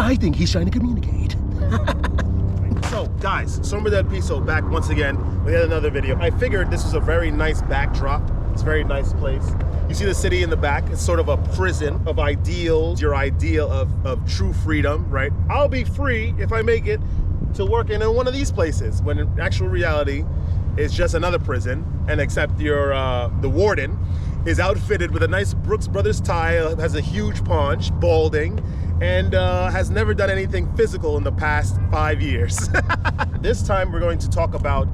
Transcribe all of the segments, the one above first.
I think he's trying to communicate. So guys, SombraDelPiso back once again with yet another video. I figured this was a very nice backdrop. It's a very nice place. You see the city in the back. It's sort of a prison of ideals, your ideal of true freedom, right? I'll be free if I make it to work in one of these places, when in actual reality it's just another prison, and except the warden is outfitted with a nice Brooks Brothers tie, has a huge paunch, balding, and has never done anything physical in the past 5 years. This time we're going to talk about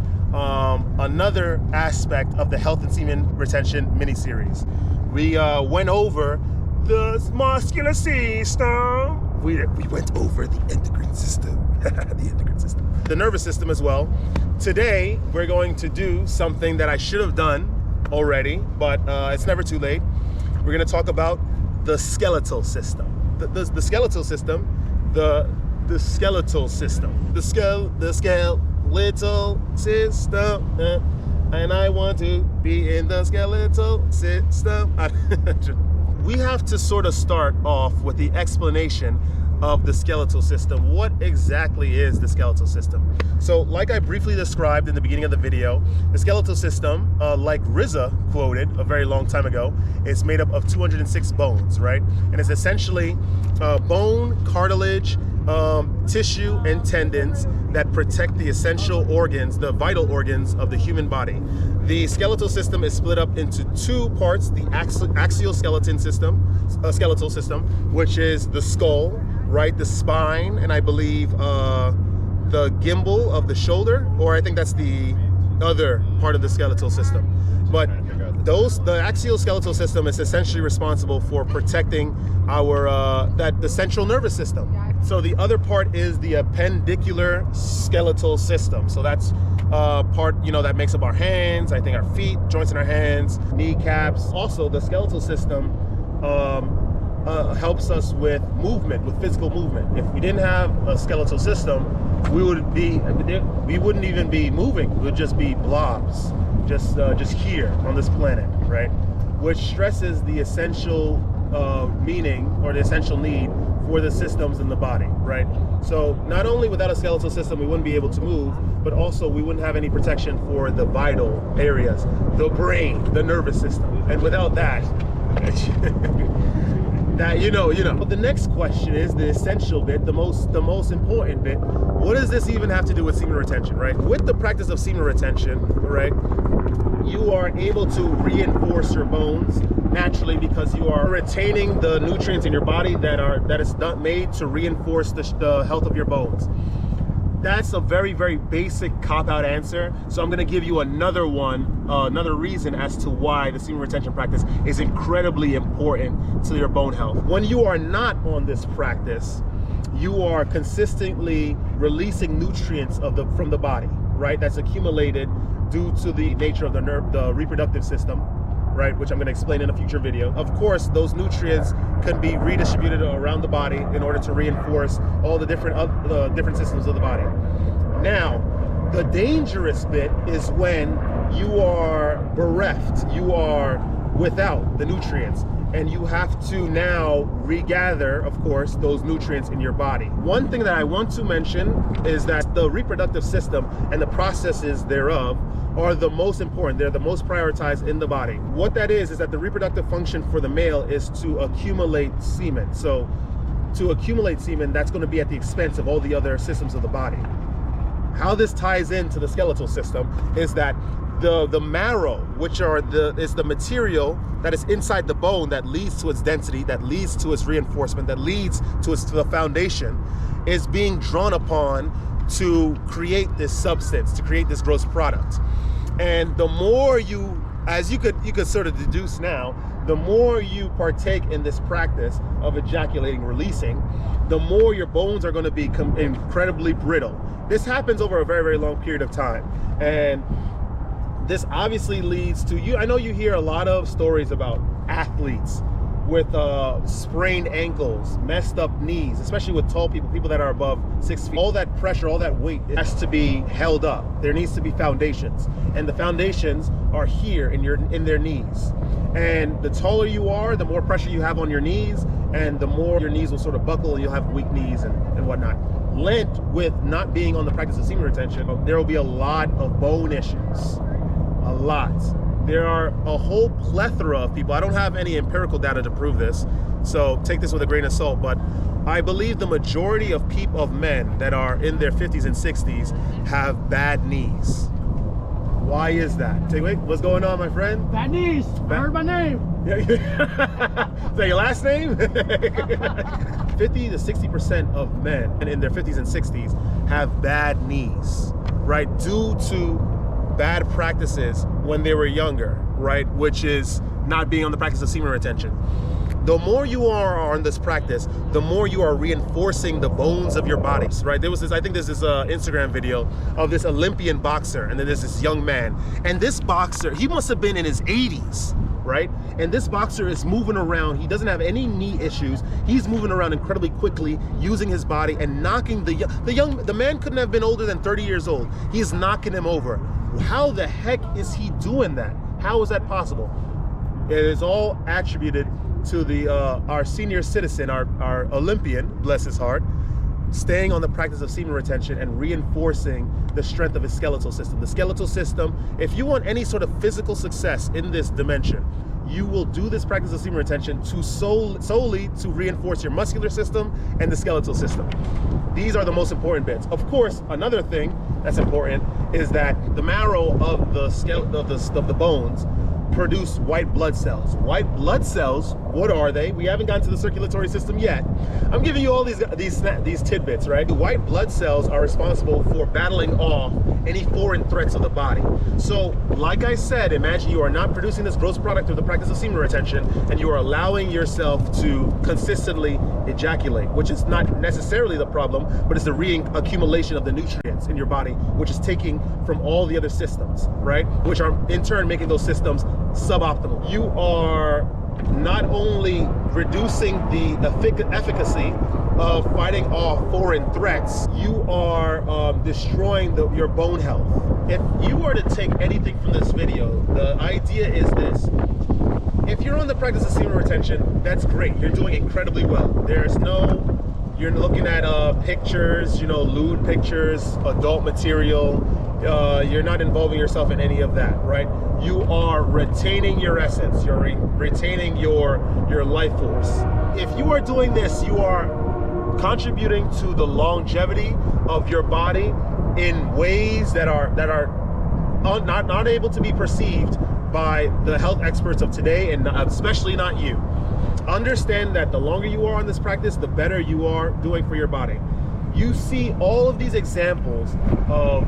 another aspect of the health and semen retention mini-series. We went over the muscular system. We went over the endocrine system. The endocrine system. The nervous system as well. Today, we're going to do something that I should have done already, but it's never too late. We're going to talk about the skeletal system. The skeletal system, the skeletal system. The skeletal system. And I want to be in the skeletal system. We have to sort of start off with the explanation of the skeletal system. What exactly is the skeletal system? So like I briefly described in the beginning of the video, the skeletal system, like RZA quoted a very long time ago, is made up of 206 bones, right? And it's essentially bone, cartilage, tissue, and tendons that protect the essential organs, the vital organs of the human body. The skeletal system is split up into two parts: the axial skeletal system, which is the skull, right, the spine, and I believe the gimbal of the shoulder, or I think that's the other part of the skeletal system. But the axial skeletal system is essentially responsible for protecting our the central nervous system. So the other part is the appendicular skeletal system. So that's part, that makes up our hands, I think our feet, joints in our hands, kneecaps. Also, the skeletal system helps us with movement, with physical movement. If we didn't have a skeletal system, we wouldn't even be moving. We would just be blobs, just here on this planet, right? Which stresses the essential meaning, or the essential need for the systems in the body, right? So not only without a skeletal system we wouldn't be able to move, but also we wouldn't have any protection for the vital areas, the brain, the nervous system. And without that, The next question is the essential bit, the most important bit. What does this even have to do with semen retention, right? With the practice of semen retention, right, you are able to reinforce your bones naturally because you are retaining the nutrients in your body that is not made to reinforce the health of your bones. That's a very, very basic cop-out answer. So I'm going to give you another reason as to why the semen retention practice is incredibly important to your bone health. When you are not on this practice, you are consistently releasing nutrients from the body, right? That's accumulated due to the nature of the reproductive system, right? Which I'm going to explain in a future video. Of course, those nutrients can be redistributed around the body in order to reinforce all the different systems of the body. Now, the dangerous bit is when you are bereft, you are without the nutrients, and you have to now regather, of course, those nutrients in your body. One thing that I want to mention is that the reproductive system and the processes thereof are the most important. They're the most prioritized in the body. What that is that the reproductive function for the male is to accumulate semen. So to accumulate semen, that's going to be at the expense of all the other systems of the body. How this ties into the skeletal system is that the marrow, which is the material that is inside the bone that leads to its density, that leads to its reinforcement, that leads to the foundation, is being drawn upon to create this substance, to create this gross product. And the more as you could sort of deduce now, the more you partake in this practice of ejaculating, releasing, the more your bones are going to be incredibly brittle. This happens over a very, very long period of time. And this obviously leads to I know you hear a lot of stories about athletes with sprained ankles, messed up knees, especially with tall people, people that are above 6 feet. All that pressure, all that weight has to be held up. There needs to be foundations, and the foundations are here in their knees. And the taller you are, the more pressure you have on your knees, and the more your knees will sort of buckle, and you'll have weak knees and whatnot. Linked with not being on the practice of semen retention, there will be a lot of bone issues, a lot. There are a whole plethora of people. I don't have any empirical data to prove this, so take this with a grain of salt, but I believe the majority of men that are in their 50s and 60s have bad knees. Why is that? Wait, what's going on, my friend? Bad knees. I heard my name. Is that your last name? 50 to 60% of men in their 50s and 60s have bad knees, right? Due to bad practices when they were younger, right? Which is not being on the practice of semen retention. The more you are on this practice, the more you are reinforcing the bones of your bodies, right? There was this, I think there's this Instagram video of this Olympian boxer, and then there's this young man. And this boxer, he must have been in his 80s, right? And this boxer is moving around. He doesn't have any knee issues. He's moving around incredibly quickly, using his body and knocking the man couldn't have been older than 30 years old. He's knocking him over. How the heck is he doing that? How is that possible? It is all attributed to the our senior citizen, our Olympian, bless his heart, staying on the practice of semen retention and reinforcing the strength of his skeletal system. The skeletal system, if you want any sort of physical success in this dimension, you will do this practice of semen retention to solely to reinforce your muscular system and the skeletal system. These are the most important bits. Of course, another thing that's important is that the marrow of the skeleton of the bones produce white blood cells. White blood cells, what are they? We haven't gotten to the circulatory system yet. I'm giving you all these tidbits, right? White blood cells are responsible for battling off any foreign threats of the body. So, like I said, imagine you are not producing this gross product of the practice of semen retention, and you are allowing yourself to consistently ejaculate, which is not necessarily the problem, but it's the reaccumulation of the nutrients in your body, which is taking from all the other systems, right? Which are in turn making those systems suboptimal. You are not only reducing the efficacy of fighting off foreign threats, you are destroying your bone health. If you were to take anything from this video, the idea is this. If you're on the practice of semen retention, that's great. You're doing incredibly well. You're looking at pictures, lewd pictures, adult material. You're not involving yourself in any of that, right? You are retaining your essence. You're retaining your life force. If you are doing this, you are contributing to the longevity of your body in ways that are not able to be perceived by the health experts of today, and especially not you. Understand that the longer you are on this practice, the better you are doing for your body. You see all of these examples of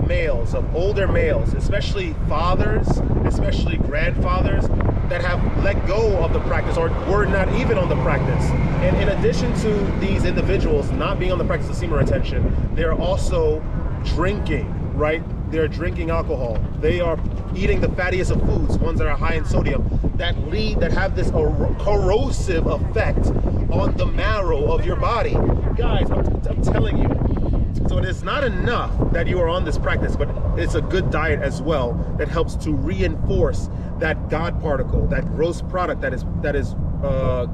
males, of older males, especially fathers, especially grandfathers, that have let go of the practice or were not even on the practice. And in addition to these individuals not being on the practice of semen retention, they're also drinking, right? They're drinking alcohol. They are eating the fattiest of foods, ones that are high in sodium, that have this corrosive effect on the marrow of your body. Guys, I'm telling you. So it is not enough that you are on this practice, but it's a good diet as well that helps to reinforce that God particle, that gross product that is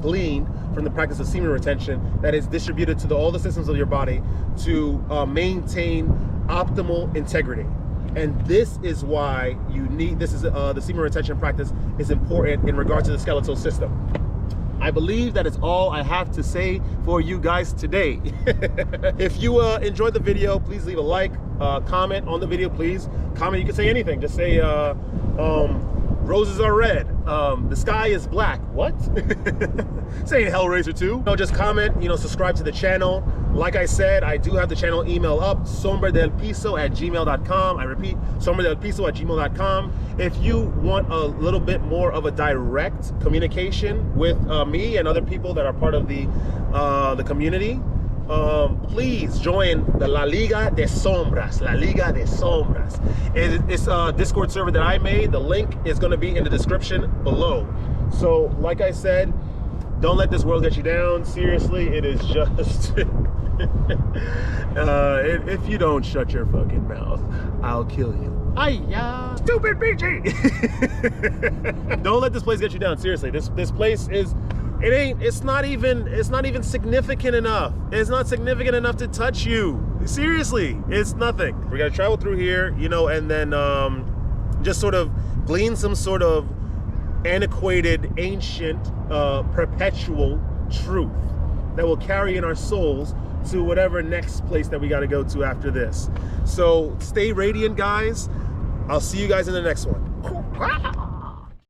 gleaned from the practice of semen retention, that is distributed to all the systems of your body to maintain optimal integrity. And this is why the semen retention practice is important in regard to the skeletal system. I believe that is all I have to say for you guys today. If you enjoyed the video, please leave a like, comment on the video, please. Comment, you can say anything. Just say, roses are red, the sky is black. What? Saying Hellraiser 2. No, just comment, subscribe to the channel. Like I said, I do have the channel email up, SombraDelPiso@gmail.com. I repeat, SombraDelPiso@gmail.com. If you want a little bit more of a direct communication with me and other people that are part of the community, please join the La Liga de Sombras. La Liga de Sombras. It's a Discord server that I made. The link is going to be in the description below. So, like I said, don't let this world get you down. Seriously, it is just... if you don't shut your fucking mouth, I'll kill you. Hiya. Stupid PG! Don't let this place get you down. Seriously, this place is... It's not even significant enough. It's not significant enough to touch you. Seriously, it's nothing. We're gonna travel through here, you know, and then just sort of glean some sort of antiquated, ancient, perpetual truth that will carry in our souls to whatever next place that we got to go to after this. So stay radiant, guys. I'll see you guys in the next one.